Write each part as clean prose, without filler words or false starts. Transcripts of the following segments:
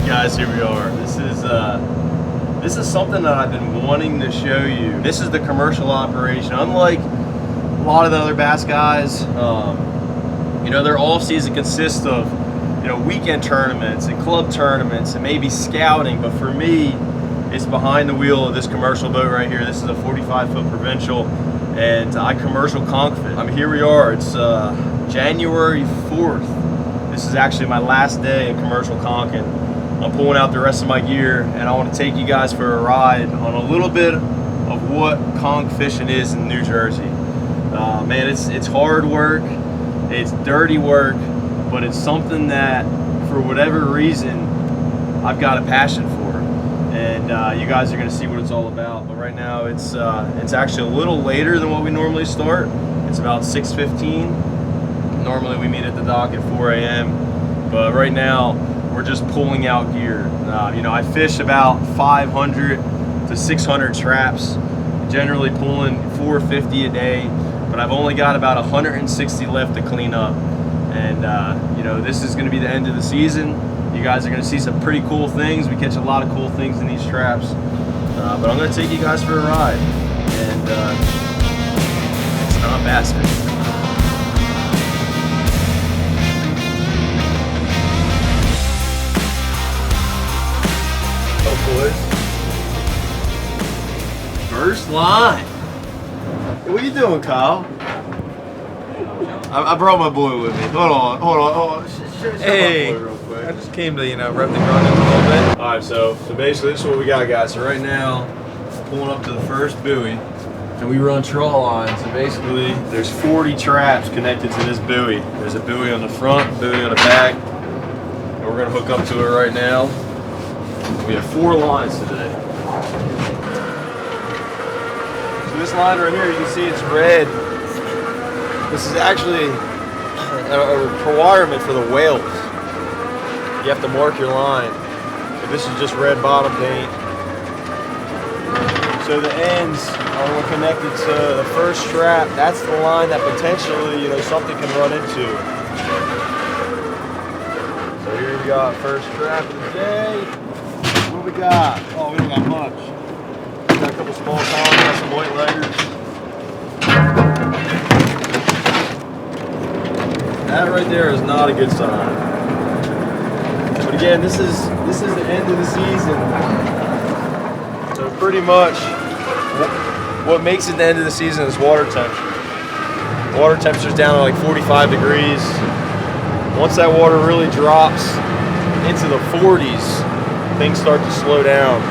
right, guys, here we are. This is something that I've been wanting to show you. This is the commercial operation. Unlike a lot of the other bass guys, you know, their off season consists of, you know, weekend tournaments and club tournaments and maybe scouting. But for me, it's behind the wheel of this commercial boat right here. This is a 45-foot provincial, and I commercial conch fish. Here we are. It's January 4th. This is actually my last day of commercial conching. I'm pulling out the rest of my gear, and I want to take you guys for a ride on a little bit of what conch fishing is in New Jersey. Man, it's hard work, it's dirty work, but it's something that, for whatever reason, I've got a passion for, and you guys are going to see what it's all about. But right now, it's actually a little later than what we normally start. It's about 6:15. Normally, we meet at the dock at 4 a.m., but right now, we're just pulling out gear. You know, I fish about 500 to 600 traps, generally pulling 450 a day, but I've only got about 160 left to clean up. And you know, this is gonna be the end of the season. You guys are gonna see some pretty cool things. We catch a lot of cool things in these traps. But I'm gonna take you guys for a ride. And it's not bass fishing. First line. Hey, what are you doing, Kyle? I brought my boy with me. Hold on. Hey, real quick. I just came to, you know, rep the ground a little bit. All right, so basically this is what we got, guys. So right now, pulling up to the first buoy, and we run trawl line. So basically, there's 40 traps connected to this buoy. There's a buoy on the front, buoy on the back, and we're gonna hook up to it right now. We have 4 lines today. So this line right here, you can see it's red. This is actually a requirement for the whales. You have to mark your line. But this is just red bottom paint. So the ends are connected to the first strap. That's the line that potentially, you know, something can run into. So here we got first strap of the day. What we got? Oh, we don't got much. We got a couple small ponds, got some white leggers. That right there is not a good sign. But again, this is the end of the season. So pretty much what makes it the end of the season is water temperature. Water temperature's down to like 45 degrees. Once that water really drops into the 40s, things start to slow down.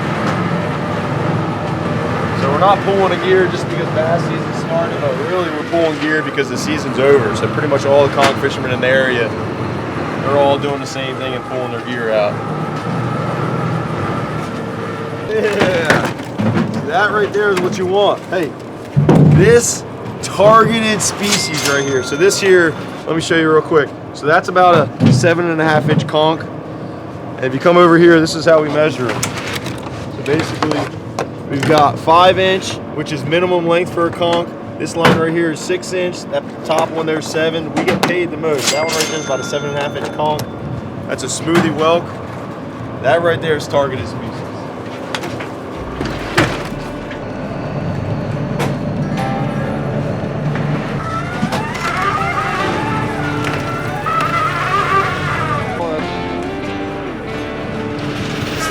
So we're not pulling a gear just because bass season's starting, but really we're pulling gear because the season's over. So pretty much all the conch fishermen in the area, they're all doing the same thing and pulling their gear out. Yeah, see, that right there is what you want. Hey, this targeted species right here. So this here, let me show you real quick. So that's about a 7.5 inch conch. And if you come over here, this is how we measure them. So basically, we've got 5 inch, which is minimum length for a conch. This line right here is 6 inch. That top one there is 7. We get paid the most. That one right there is about a 7.5 inch conch. That's a smoothie whelk. That right there is targeted species.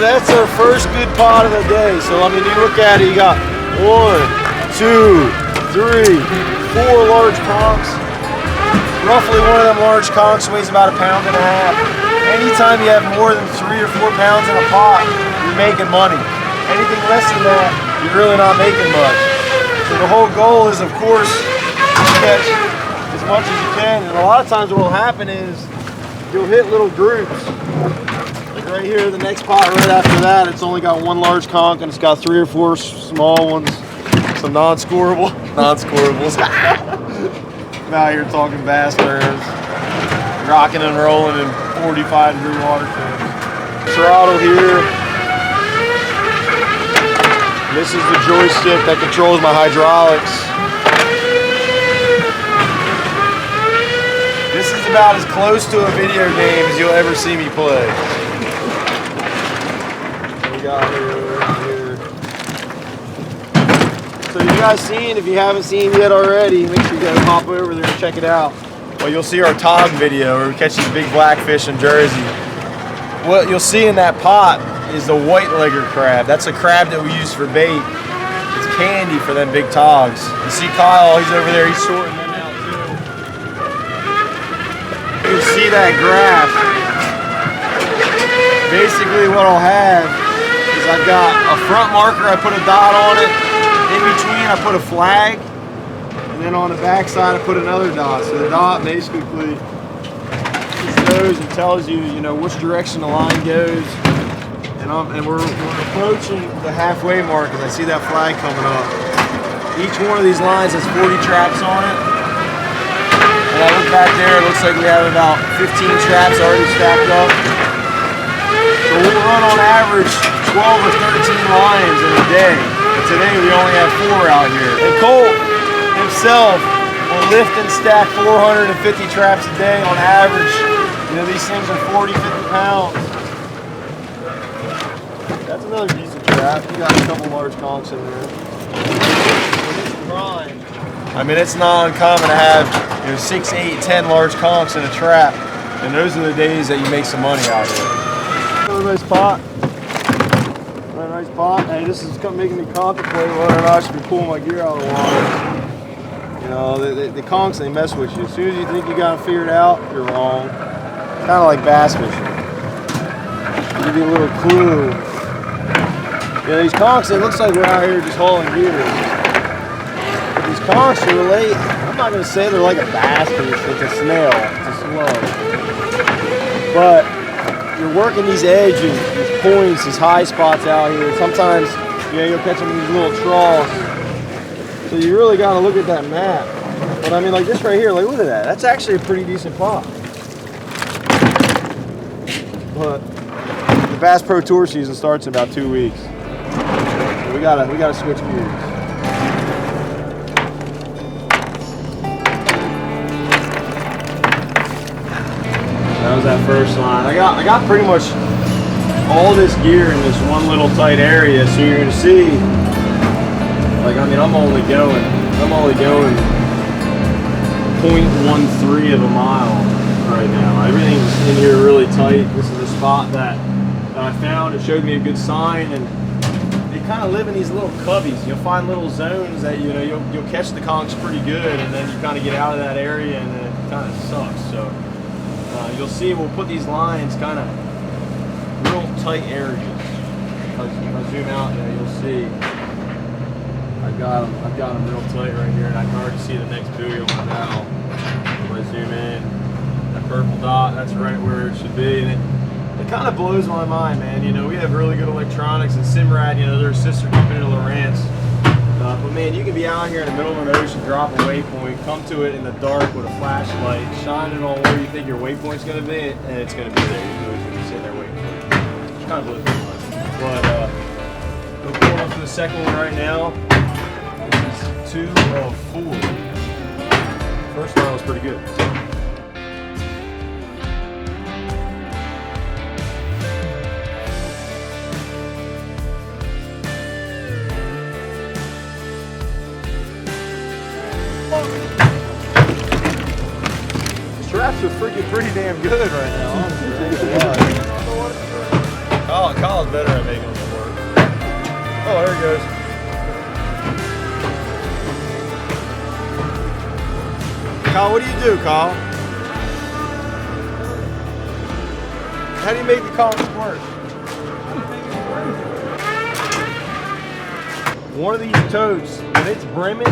That's our first good pot of the day. So I mean, you look at it, you got 1, 2, 3, 4 large conchs. Roughly one of them large conchs weighs about 1.5 pounds. Anytime you have more than 3 or 4 pounds in a pot, you're making money. Anything less than that, you're really not making much. So the whole goal is, of course, to catch as much as you can. And a lot of times what will happen is you'll hit little groups. Right here, the next pot right after that, it's only got 1 large conch and it's got 3 or 4 small ones, some non-scorables. I'm out here talking bass terms, rocking and rolling in 45-degree water temps. Throttle here. This is the joystick that controls my hydraulics. This is about as close to a video game as you'll ever see me play. we got here? So you guys seen, if you haven't seen yet already, make sure you guys hop over there and check it out. Well, you'll see our tog video where we catch these big blackfish in Jersey. What you'll see in that pot is the white-legger crab. That's a crab that we use for bait. It's candy for them big togs. You see Kyle, he's over there, he's sorting them out too. You can see that graph. Basically what I'll have is I've got a front marker, I put a dot on it. In between I put a flag. And then on the back side, I put another dot. So the dot basically knows and tells you, which direction the line goes. And we're approaching the halfway mark because I see that flag coming up. Each one of these lines has 40 traps on it. And I look back there, it looks like we have about 15 traps already stacked up. So we'll run on average 12 or 13 lines in a day. But today we only have 4 out here. And Colt himself will lift and stack 450 traps a day on average. These things are 40, 50 pounds. That's another decent trap. You got a couple large conchs in there. I mean, it's not uncommon to have 6, 8, 10 large conchs in a trap. And those are the days that you make some money out of it. Another nice pot. Another nice pot. Hey, this is making me contemplate whether or not I should be pulling my gear out of the water. The conchs, they mess with you. As soon as you think you got them figured out, you're wrong. Kind of like bass fishing. I'll give you a little clue. These conchs, it looks like we're out here just hauling gear. But these conchs are relate. I'm not going to say they're like a bass fish. It's a snail. It's a slug. But you're working these edges, these points, these high spots out here. Sometimes, you'll catch them in these little troughs. So you really got to look at that map. But I mean, like this right here, like look at that. That's actually a pretty decent pot. But the Bass Pro Tour season starts in about 2 weeks. So we gotta switch gears. That was that first line. I got pretty much all this gear in this one little tight area, so you're gonna see. Like, I mean, I'm only going 0.13 of a mile right now. Everything's in here really tight. This is a spot that I found. It showed me a good sign, and they kind of live in these little cubbies. You'll find little zones that you'll catch the conchs pretty good, and then you kind of get out of that area, and then it kind of sucks. So you'll see we'll put these lines kind of real tight areas. If I zoom out, you'll see. I've got them real tight right here, and I can already see the next buoy on my bow. If I zoom in, that purple dot, that's right where it should be. And it kind of blows my mind, man. We have really good electronics, and Simrad, they're a sister company to Lowrance. But man, you can be out here in the middle of an ocean, drop a waypoint, come to it in the dark with a flashlight, shine it on where you think your waypoint's going to be, and it's going to be there. You're going to be sitting there waiting for it. It kind of blows my mind. But we're pulling up to the second one right now. 2 of 4. First line was pretty good. These traps are freaking pretty damn good right now, honestly. Kyle's better at making them work. Oh, there he goes. Kyle, what do you do, Kyle? How do you make the conchs work? One of these totes, when it's brimming,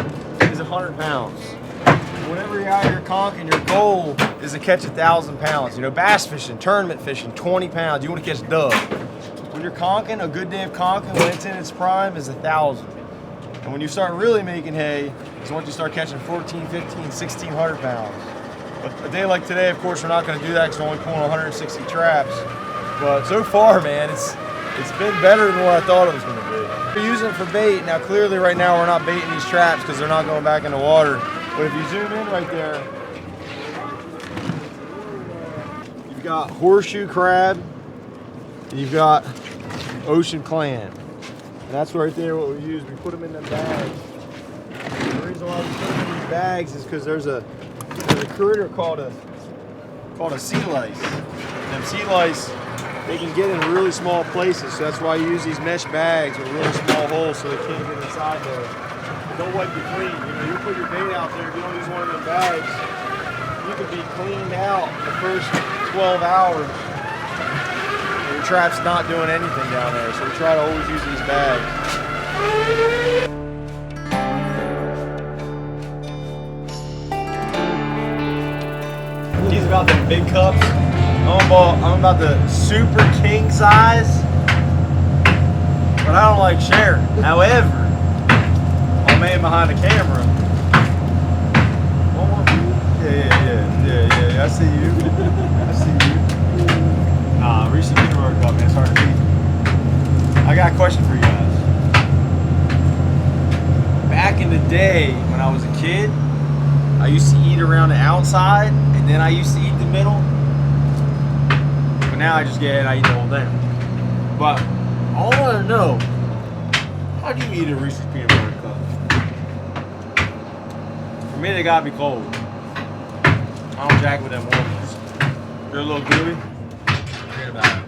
is 100 pounds. Whenever you're out here conching, your goal is to catch 1,000 pounds. Bass fishing, tournament fishing, 20 pounds. You want to catch dub. When you're conching, a good day of conching, when it's in its prime, is 1,000. And when you start really making hay, is once you start catching 14, 15, 1,600 pounds. But a day like today, of course, we're not going to do that because we're only pulling 160 traps. But so far, man, it's been better than what I thought it was going to be. We're using it for bait. Now, clearly, right now, we're not baiting these traps because they're not going back in the water. But if you zoom in right there, you've got horseshoe crab, you've got ocean clam. And that's right there what we use. We put them in the bags. The reason why we put them in these bags is because there's a critter called a sea lice. And them sea lice, they can get in really small places, so that's why you use these mesh bags with really small holes so they can't get inside there. Don't wipe it clean. You know, you put your bait out there, if you don't use one of them bags, you could be cleaned out the first 12 hours. And your trap's not doing anything down there, so we try to always use these bags. He's about the big cups. I'm about the super king size, but I don't like sharing. However, my man behind the camera. Yeah. I see you. Reese Peanut Cup, man. It's hard to beat. I got a question for you guys. Back in the day when I was a kid, I used to eat around the outside, and then I used to eat the middle. But now I just get it, I eat the whole thing. But all I want to know, how do you eat a Reese's Peanut Butter Cup? For me, they gotta be cold. I don't jack with them warm ones. They're a little gooey. Forget about it.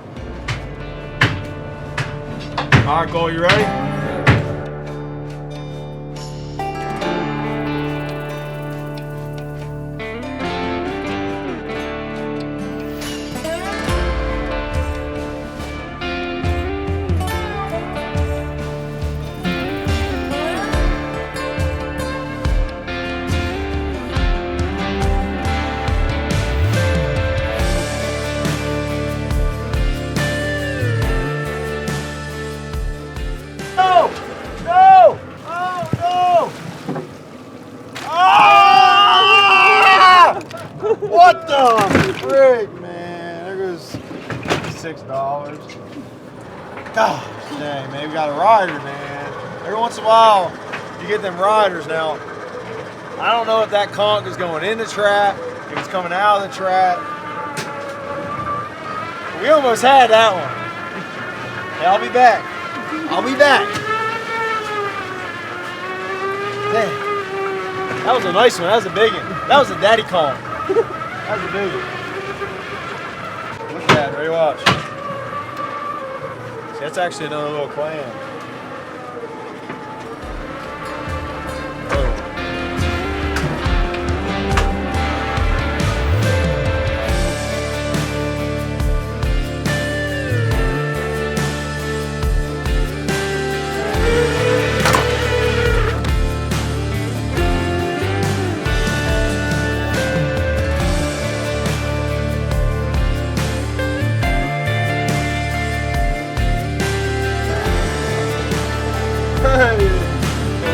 All right, Cole, you ready? What the frick, man? There goes $6. Gosh dang, man, we got a rider, man. Every once in a while, you get them riders. Now, I don't know if that conch is going in the trap, if it's coming out of the trap. We almost had that one. Hey, I'll be back. Dang. That was a nice one. That was a big one. That was a daddy conch. That was a big one. Look at that. Ready to watch. See, that's actually another little clam.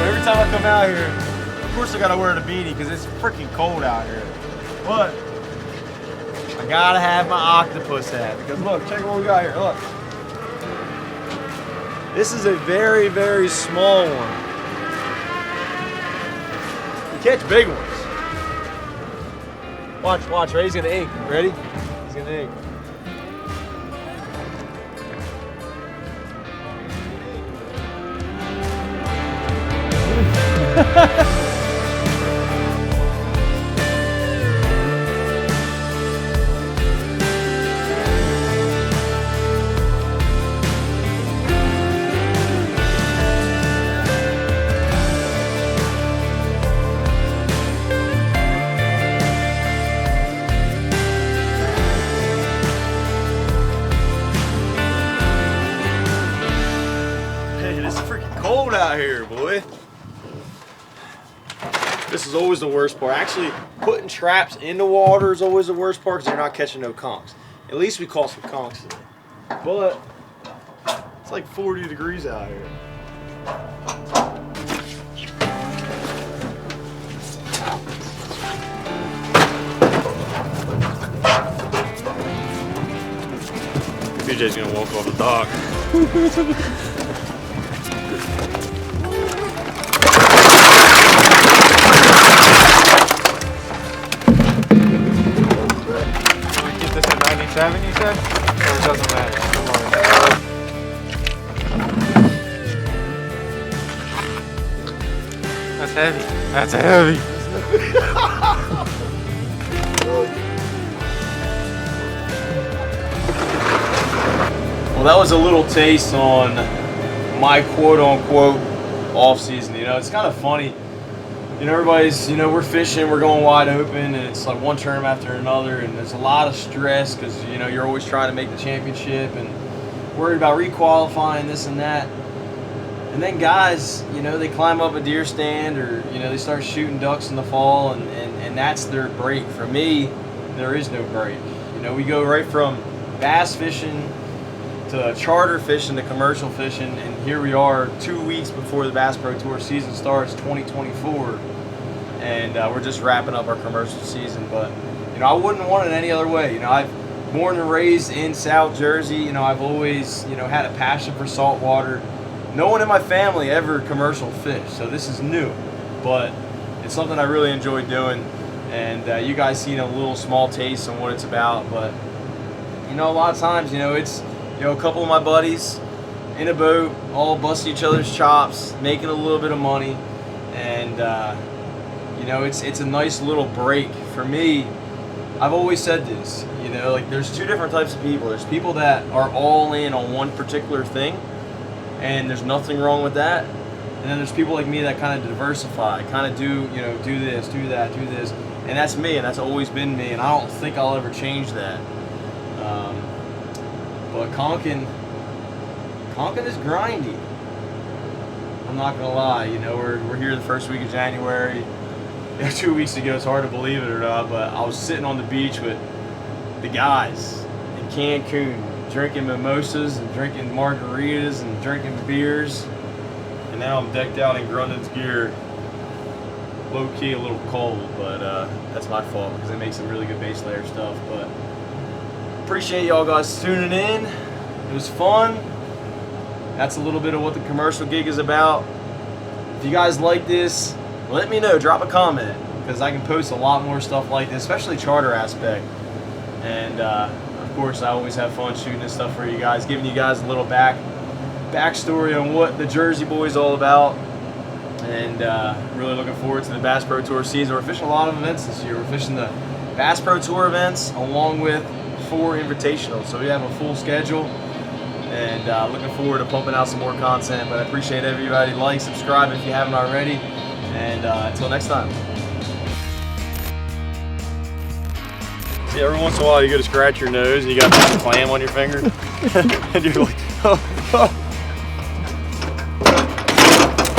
Every time I come out here, of course I gotta wear the beanie because it's freaking cold out here. But I gotta have my octopus hat because look, check what we got here. Look, this is a very, very small one. You catch big ones. Watch. Ready? He's gonna ink. Ready? He's gonna ink. It's freaking cold out here, boy. This is always the worst part. Actually, putting traps in the water is always the worst part because you're not catching no conchs. At least we caught some conchs today. But it's like 40 degrees out here. BJ's gonna walk off the dock. This is 97, you said? Or it doesn't matter? heavy. That's heavy. Well, that was a little taste on my quote-unquote off-season. You know, it's kind of funny. You know, everybody's, you know, we're fishing, we're going wide open, and it's like one term after another, and there's a lot of stress because, you know, you're always trying to make the championship and worried about requalifying, this and that. And then guys, you know, they climb up a deer stand or, you know, they start shooting ducks in the fall, and that's their break. For me, there is no break. You know, we go right from bass fishing to charter fishing to commercial fishing, and here we are 2 weeks before the Bass Pro Tour season starts, 2024, and we're just wrapping up our commercial season. But, you know, I wouldn't want it any other way. You know, I've born and raised in South Jersey. You know, I've always, you know, had a passion for saltwater. No one in my family ever commercial fished, so this is new, but it's something I really enjoy doing, and you guys seen a little small taste on what it's about. But, you know, a lot of times, you know, it's, you know, a couple of my buddies in a boat, all busting each other's chops, making a little bit of money, and you know, it's a nice little break. For me, I've always said this, you know, like there's two different types of people. There's people that are all in on one particular thing, and there's nothing wrong with that. And then there's people like me that kind of diversify, kind of do, you know, do this, do that, do this, and that's me, and that's always been me, and I don't think I'll ever change that. But conking is grindy. I'm not gonna lie. You know, we're here the first week of January. You know, 2 weeks ago, it's hard to believe it or not, but I was sitting on the beach with the guys in Cancun, drinking mimosas and drinking margaritas and drinking beers, and now I'm decked out in Grundon's gear. Low key, a little cold, but that's my fault because they make some really good base layer stuff. But appreciate y'all guys tuning in. It was fun. That's a little bit of what the commercial gig is about. If you guys like this, let me know. Drop a comment, because I can post a lot more stuff like this, especially charter aspect. And of course, I always have fun shooting this stuff for you guys, giving you guys a little backstory on what the Jersey Boys all about. And really looking forward to the Bass Pro Tour season. We're fishing a lot of events this year. We're fishing the Bass Pro Tour events along with 4 invitationals, so we have a full schedule, and looking forward to pumping out some more content. But I appreciate everybody. Like, subscribe if you haven't already, and until next time. See, every once in a while you go to scratch your nose and you got that clam on your finger and you're like, oh.